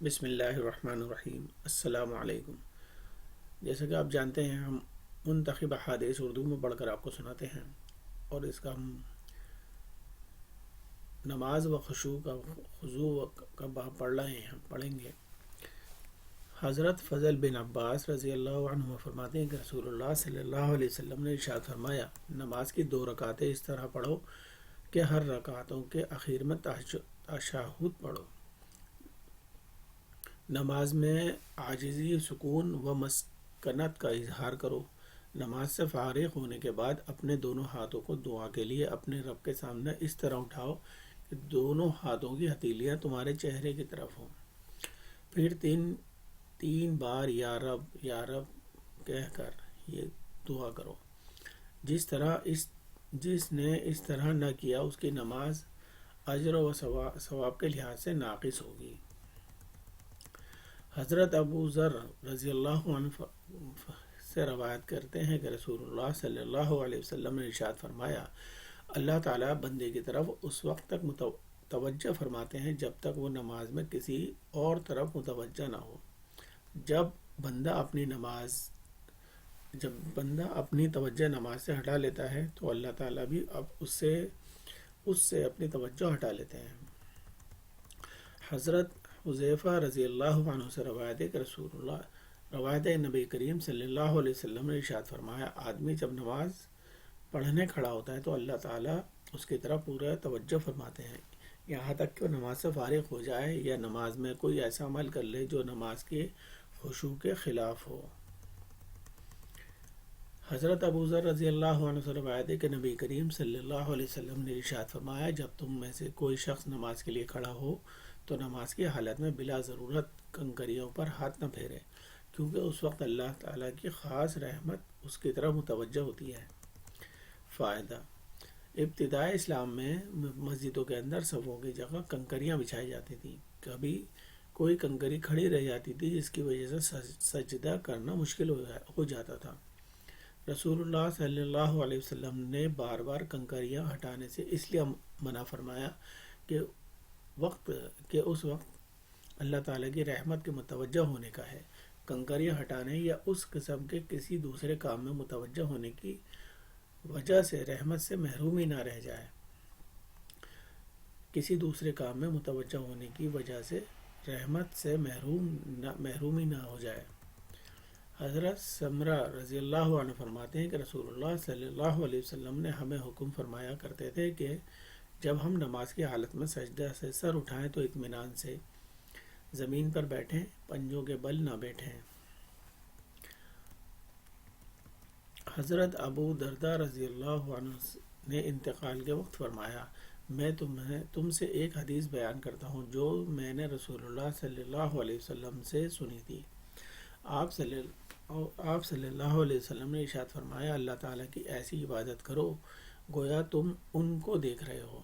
بسم اللہ الرحمن الرحیم۔ السلام علیکم۔ جیسا کہ آپ جانتے ہیں، ہم منتخب احادیث اردو میں پڑھ کر آپ کو سناتے ہیں، اور اس کا ہم نماز و خضوع کا باب پڑھ رہے ہیں، ہم پڑھیں گے۔ حضرت فضل بن عباس رضی اللہ عنہ فرماتے ہیں کہ رسول اللہ صلی اللہ علیہ وسلم نے ارشاد فرمایا، نماز کی 2 رکعتیں اس طرح پڑھو کہ ہر رکعتوں کے اخیر میں تشہد پڑھو۔ نماز میں عاجزی، سکون و مسکنت کا اظہار کرو۔ نماز سے فارغ ہونے کے بعد اپنے دونوں ہاتھوں کو دعا کے لیے اپنے رب کے سامنے اس طرح اٹھاؤ کہ دونوں ہاتھوں کی ہتھیلیاں تمہارے چہرے کی طرف ہوں۔ پھر تین بار یا رب کہہ کر یہ دعا کرو۔ جس نے اس طرح نہ کیا، اس کی نماز اجر و ثواب کے لحاظ سے ناقص ہوگی۔ حضرت ابو ذر رضی اللہ عنہ سے روایت کرتے ہیں کہ رسول اللہ صلی اللہ علیہ وسلم نے ارشاد فرمایا، اللہ تعالیٰ بندے کی طرف اس وقت تک توجہ فرماتے ہیں جب تک وہ نماز میں کسی اور طرف متوجہ نہ ہو۔ جب بندہ اپنی توجہ نماز سے ہٹا لیتا ہے تو اللہ تعالیٰ بھی اب اس سے اپنی توجہ ہٹا لیتے ہیں۔ حضرت حذیفہ رضی اللہ عنہ سے روایت نبی کریم صلی اللہ علیہ وسلم نے ارشاد فرمایا، آدمی جب نماز پڑھنے کھڑا ہوتا ہے تو اللہ تعالیٰ اس کی طرف پورا توجہ فرماتے ہیں، یہاں تک کہ وہ نماز سے فارغ ہو جائے یا نماز میں کوئی ایسا عمل کر لے جو نماز کے خشوع کے خلاف ہو۔ حضرت ابو ذر رضی اللہ عنہ سے روایت ہے کہ نبی کریم صلی اللہ علیہ وسلم نے ارشاد فرمایا، جب تم میں سے کوئی شخص نماز کے لیے کھڑا ہو تو نماز کی حالت میں بلا ضرورت کنکریوں پر ہاتھ نہ پھیرے، کیونکہ اس وقت اللہ تعالیٰ کی خاص رحمت اس کی طرف متوجہ ہوتی ہے۔ فائدہ: ابتدائے اسلام میں مسجدوں کے اندر صفوں کی جگہ کنکریاں بچھائی جاتی تھیں۔ کبھی کوئی کنکری کھڑی رہ جاتی تھی جس کی وجہ سے سجدہ کرنا مشکل ہو جاتا تھا۔ رسول اللہ صلی اللہ علیہ وسلم نے بار بار کنکریاں ہٹانے سے اس لیے منع فرمایا کہ اس وقت اللہ تعالیٰ کی رحمت کے متوجہ ہونے کا ہے۔ کنکریاں ہٹانے یا اس قسم کے کسی دوسرے کام میں متوجہ ہونے کی وجہ سے رحمت سے محرومی نہ رہ جائے۔ کسی دوسرے کام میں متوجہ ہونے کی وجہ سے رحمت سے محرومی نہ ہو جائے۔ حضرت سمرہ رضی اللہ عنہ فرماتے ہیں کہ رسول اللہ صلی اللہ علیہ وسلم نے ہمیں حکم فرمایا کرتے تھے کہ جب ہم نماز کی حالت میں سجدہ سے سر اٹھائیں تو اطمینان سے زمین پر بیٹھیں، پنجوں کے بل نہ بیٹھیں۔ حضرت ابو درداء رضی اللہ عنہ نے انتقال کے وقت فرمایا، میں تم سے ایک حدیث بیان کرتا ہوں جو میں نے رسول اللہ صلی اللہ علیہ وسلم سے سنی تھی۔ آپ صلی اللہ علیہ وسلم نے ارشاد فرمایا، اللہ تعالیٰ کی ایسی عبادت کرو گویا تم ان کو دیکھ رہے ہو،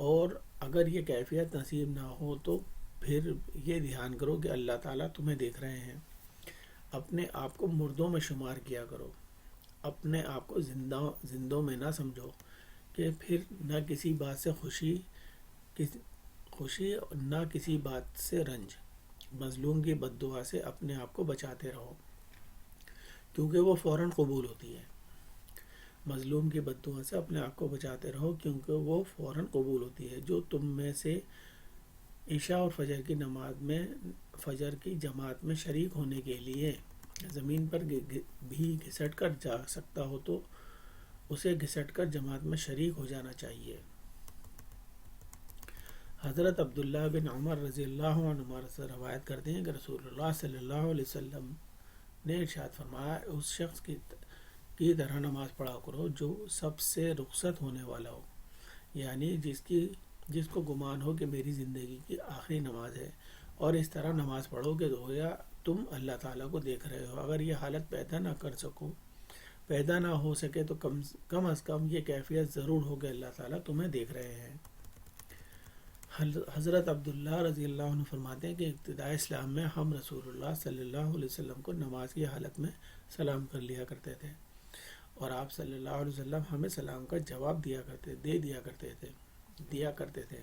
اور اگر یہ کیفیت نصیب نہ ہو تو پھر یہ دھیان کرو کہ اللہ تعالیٰ تمہیں دیکھ رہے ہیں۔ اپنے آپ کو مردوں میں شمار کیا کرو، اپنے آپ کو زندوں میں نہ سمجھو کہ پھر نہ کسی بات سے خوشی نہ کسی بات سے رنج۔ مظلوم کی بد دعا سے اپنے آپ کو بچاتے رہو کیونکہ وہ فوراً قبول ہوتی ہے۔ مظلوم کی بد دعا سے اپنے آپ کو بچاتے رہو کیونکہ وہ فوراً قبول ہوتی ہے۔ جو تم میں سے عشاء اور فجر کی نماز میں فجر کی جماعت میں شریک ہونے کے لیے زمین پر بھی گھسٹ کر جا سکتا ہو تو اسے گھسٹ کر جماعت میں شریک ہو جانا چاہیے۔ حضرت عبداللہ بن عمر رضی اللہ عنہ سے روایت کرتے ہیں کہ رسول اللہ صلی اللہ علیہ وسلم نے ارشاد فرمایا، اس شخص کی طرح نماز پڑھا کرو جو سب سے رخصت ہونے والا ہو، یعنی جس کو گمان ہو کہ میری زندگی کی آخری نماز ہے، اور اس طرح نماز پڑھو کہ گویا تم اللہ تعالیٰ کو دیکھ رہے ہو۔ اگر یہ حالت پیدا نہ ہو سکے تو کم از کم یہ کیفیت ضرور ہو کہ اللہ تعالیٰ تمہیں دیکھ رہے ہیں۔ حضرت عبداللہ رضی اللہ عنہ فرماتے ہیں کہ ابتداء اسلام میں ہم رسول اللہ صلی اللہ علیہ وسلم کو نماز کی حالت میں سلام کر لیا کرتے تھے، اور آپ صلی اللہ علیہ وسلم ہمیں سلام کا جواب دیا کرتے تھے۔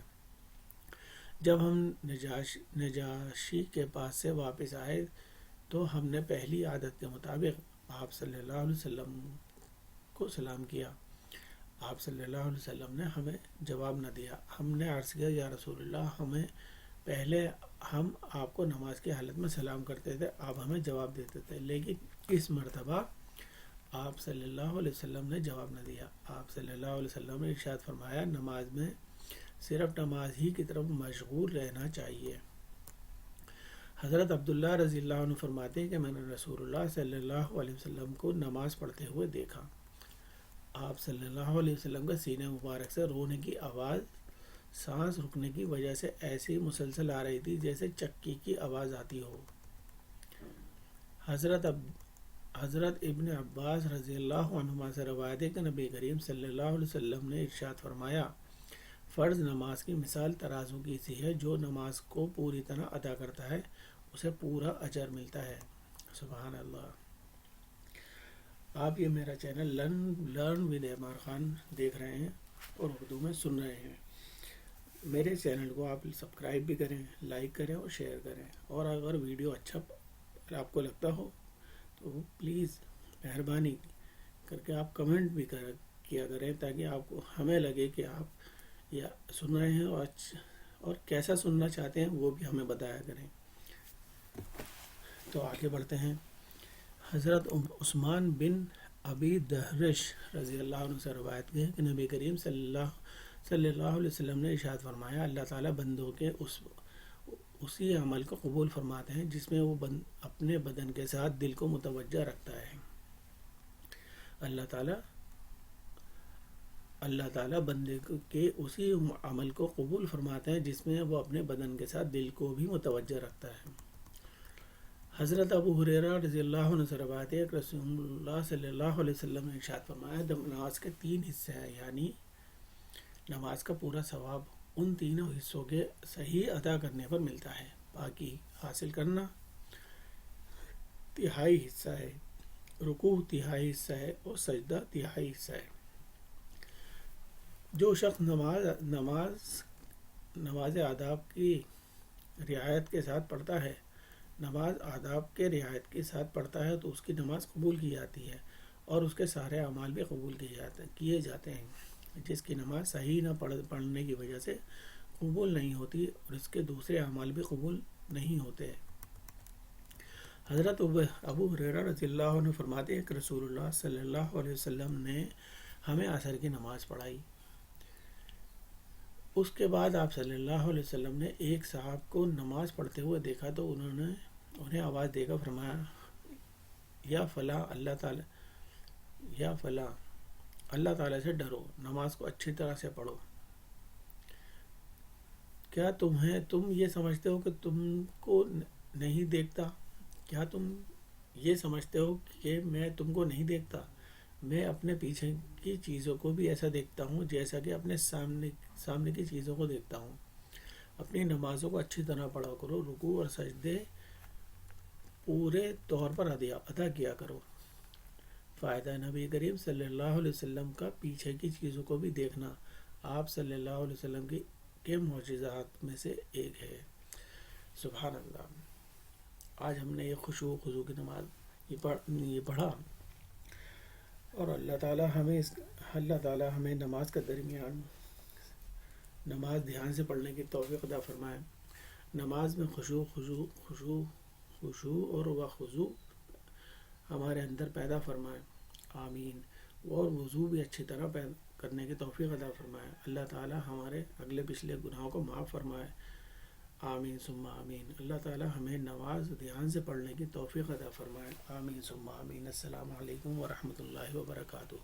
جب ہم نجاشی کے پاس سے واپس آئے تو ہم نے پہلی عادت کے مطابق آپ صلی اللہ علیہ وسلم کو سلام کیا۔ آپ صلی اللہ علیہ وسلم نے ہمیں جواب نہ دیا۔ ہم نے عرض کیا یا رسول اللہ، ہمیں پہلے ہم آپ کو نماز کی حالت میں سلام کرتے تھے، آپ ہمیں جواب دیتے تھے، لیکن اس مرتبہ آپ صلی اللہ علیہ وسلم نے جواب نہ دیا۔ آپ صلی اللہ علیہ وسلم نے ارشاد فرمایا، نماز میں صرف نماز ہی کی طرف مشغول رہنا چاہیے۔ حضرت عبداللہ رضی اللہ عنہ فرماتے ہیں کہ میں نے رسول اللہ صلی اللہ علیہ وسلم کو نماز پڑھتے ہوئے دیکھا۔ آپ صلی اللہ علیہ وسلم کے سینے مبارک سے رونے کی آواز سانس رکنے کی وجہ سے ایسی مسلسل آ رہی تھی جیسے چکی کی آواز آتی ہو۔ حضرت ابن عباس رضی اللہ عنہما سے روایت ہے کہ نبی کریم صلی اللہ علیہ وسلم نے ارشاد فرمایا، فرض نماز کی مثال ترازو کی سی ہے، جو نماز کو پوری طرح ادا کرتا ہے اسے پورا اجر ملتا ہے۔ سبحان اللہ۔ آپ یہ میرا channel learn with Ammar Khan دیکھ رہے ہیں اور اردو میں سن رہے ہیں۔ میرے چینل کو آپ سبسکرائب بھی کریں، لائک کریں اور شیئر کریں، اور اگر ویڈیو اچھا آپ کو لگتا ہو تو پلیز مہربانی کر کے آپ کمنٹ بھی کیا کریں، تاکہ آپ کو ہمیں لگے کہ آپ یہ سن رہے ہیں اور کیسا سننا چاہتے ہیں وہ بھی ہمیں بتایا کریں۔ تو آگے بڑھتے ہیں۔ حضرت عثمان بن ابی دہرش رضی اللہ عنہ سے روایت ہے کہ نبی کریم صلی اللہ علیہ وسلم نے ارشاد فرمایا، اللہ تعالیٰ بندوں کے اسی عمل کو قبول فرماتے ہیں جس میں وہ اپنے بدن کے ساتھ دل کو متوجہ رکھتا ہے۔ اللہ تعالیٰ بندے کے اسی عمل کو قبول فرماتے ہیں جس میں وہ اپنے بدن کے ساتھ دل کو بھی متوجہ رکھتا ہے۔ حضرت ابو ہریرہ رضی اللہ عنہ سے روایت ہے کہ رسول اللہ صلی اللہ علیہ وسلم نے ارشاد فرمایا، نماز کے 3 حصے ہیں، یعنی نماز کا پورا ثواب ان تینوں حصوں کے صحیح ادا کرنے پر ملتا ہے۔ باقی حاصل کرنا 1/3 حصہ ہے، رکوع 1/3 حصہ ہے اور سجدہ 1/3 حصہ ہے۔ جو شخص نماز آداب کی رعایت کے ساتھ پڑھتا ہے، نماز آداب کے رعایت کے ساتھ پڑھتا ہے تو اس کی نماز قبول کی جاتی ہے اور اس کے سارے اعمال بھی قبول کیے جاتے ہیں۔ جس کی نماز صحیح نہ پڑھنے کی وجہ سے قبول نہیں ہوتی اور اس کے دوسرے اعمال بھی قبول نہیں ہوتے۔ حضرت ابو ہریرہ رضی اللہ عنہ فرماتے ہیں کہ رسول اللہ صلی اللہ علیہ وسلم نے ہمیں عصر کی نماز پڑھائی۔ اس کے بعد آپ صلی اللہ علیہ وسلم نے ایک صاحب کو نماز پڑھتے ہوئے دیکھا تو انہیں آواز دے کر فرمایا، یا فلاں اللہ تعالیٰ سے ڈرو، نماز کو اچھی طرح سے پڑھو۔ کیا تم یہ سمجھتے ہو کہ تم کو نہیں دیکھتا؟ کیا تم یہ سمجھتے ہو کہ میں تم کو نہیں دیکھتا؟ میں اپنے پیچھے کی چیزوں کو بھی ایسا دیکھتا ہوں جیسا کہ اپنے سامنے کی چیزوں کو دیکھتا ہوں۔ اپنی نمازوں کو اچھی طرح پڑھا کرو، رکوع اور سجدے پورے طور پر ادا کیا کرو۔ فائدہ نبی کریم صلی اللہ علیہ وسلم کا پیچھے کی چیزوں کو بھی دیکھنا آپ صلی اللہ علیہ وسلم کے معجزات میں سے ایک ہے۔ سبحان اللہ۔ آج ہم نے یہ خضوع کی نماز یہ پڑھا، اور اللہ تعالیٰ ہمیں نماز کے درمیان نماز دھیان سے پڑھنے کی توفیق عطا فرمائے۔ نماز میں خشوع اور وخضوع ہمارے اندر پیدا فرمائے، آمین۔ اور وضو بھی اچھی طرح کرنے کی توفیق عطا فرمائے۔ اللہ تعالیٰ ہمارے اگلے پچھلے گناہوں کو معاف فرمائے، آمین ثم آمین۔ اللہ تعالیٰ ہمیں نماز دھیان سے پڑھنے کی توفیق عطا فرمائے، آمین ثم آمین۔ السلام علیکم ورحمۃ اللہ وبرکاتہ۔